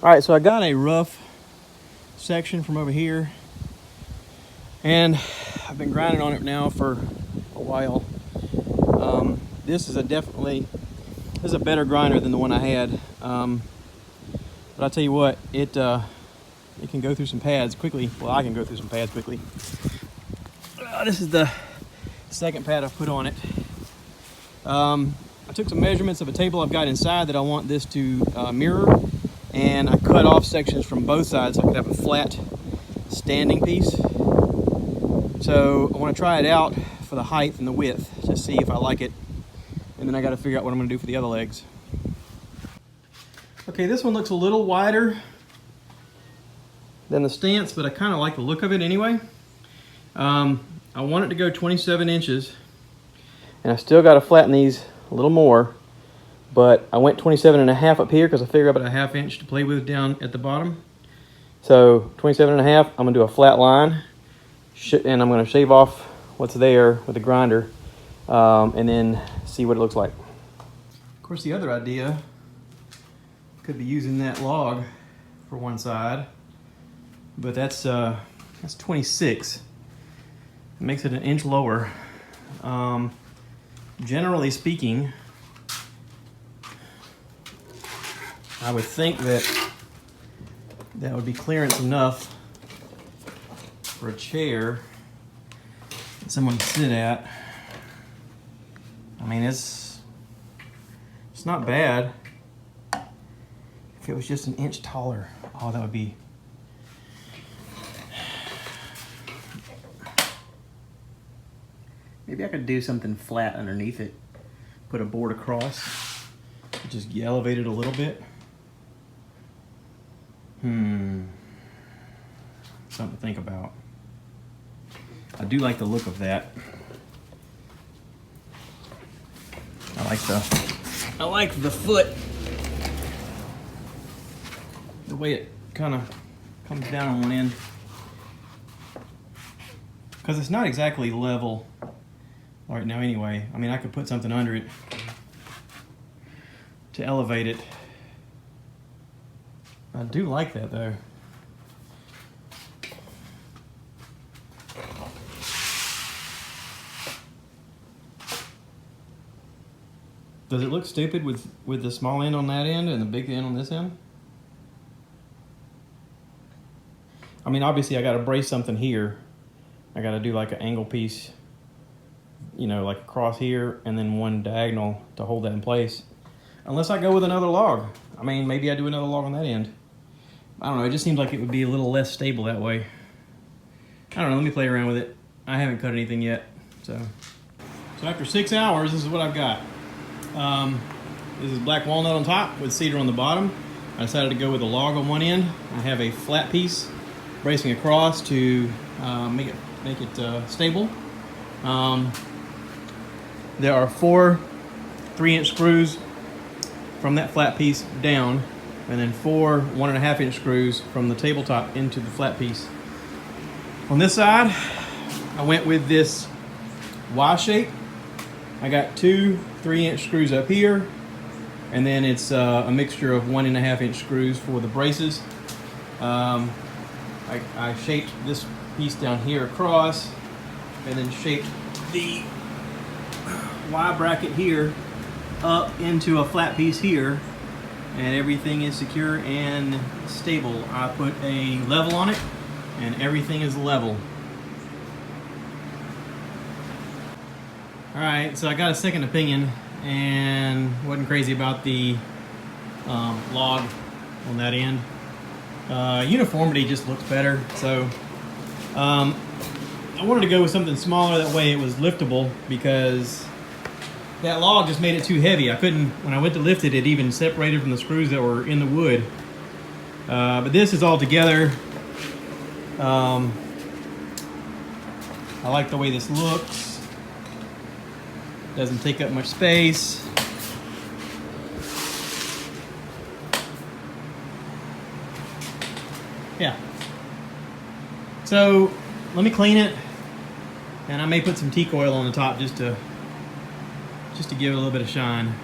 All right, so I got a rough section from over here, and I've been grinding on it now for a while. This is a better grinder than the one I had. But I'll tell you what, it can go through some pads quickly. Well, I can go through some pads quickly. This is the second pad I've put on it. I took some measurements of a table I've got inside that I want this to mirror, and I cut off sections from both sides so I could have a flat standing piece. So I want to try it out for the height and the width to see if I like it, and then I got to figure out what I'm going to do for the other legs. Okay, this one looks a little wider than the stance, but I kind of like the look of it anyway. I want it to go 27 inches, and I still got to flatten these a little more, but I went 27.5 up here because I figured about a ½ inch to play with down at the bottom. So 27.5, I'm gonna do a flat line, and I'm gonna shave off what's there with the grinder, and then see what it looks like. Of course, the other idea could be using that log for one side, but that's 26. It makes it an inch lower. Generally speaking, I would think that would be clearance enough for a chair that someone can sit at. I mean, it's not bad. If it was just an inch taller, oh, that would be. Maybe I could do something flat underneath it. Put a board across. Just elevate it a little bit. Something to think about. I do like the look of that. I like the foot. The way it kind of comes down on one end. Because it's not exactly level right now anyway. I mean, I could put something under it to elevate it. I do like that though. Does it look stupid with the small end on that end and the big end on this end? I mean, obviously I got to brace something here. I got to do like an angle piece, you know, like across here, and then one diagonal to hold that in place. Unless I go with another log. I mean, maybe I do another log on that end. I don't know, it just seems like it would be a little less stable that way. I don't know, let me play around with it. I haven't cut anything yet, so. So after 6 hours, this is what I've got. This is black walnut on top with cedar on the bottom. I decided to go with a log on one end. I have a flat piece bracing across to make it stable. There are 4 3-inch screws from that flat piece down, and then 4 1.5-inch screws from the tabletop into the flat piece. On this side, I went with this Y shape. I got 2 3-inch screws up here, and then it's a mixture of 1.5-inch screws for the braces. I shaped this piece down here across, and then shaped the Y bracket here up into a flat piece here, and everything is secure and stable. I put a level on it, and everything is level. Alright, so I got a second opinion and wasn't crazy about the log on that end. Uniformity just looks better, so I wanted to go with something smaller, that way it was liftable, because that log just made it too heavy. I couldn't, when I went to lift it, it even separated from the screws that were in the wood. But this is all together. I like the way this looks. Doesn't take up much space. Yeah. So let me clean it, and I may put some teak oil on the top just to give it a little bit of shine.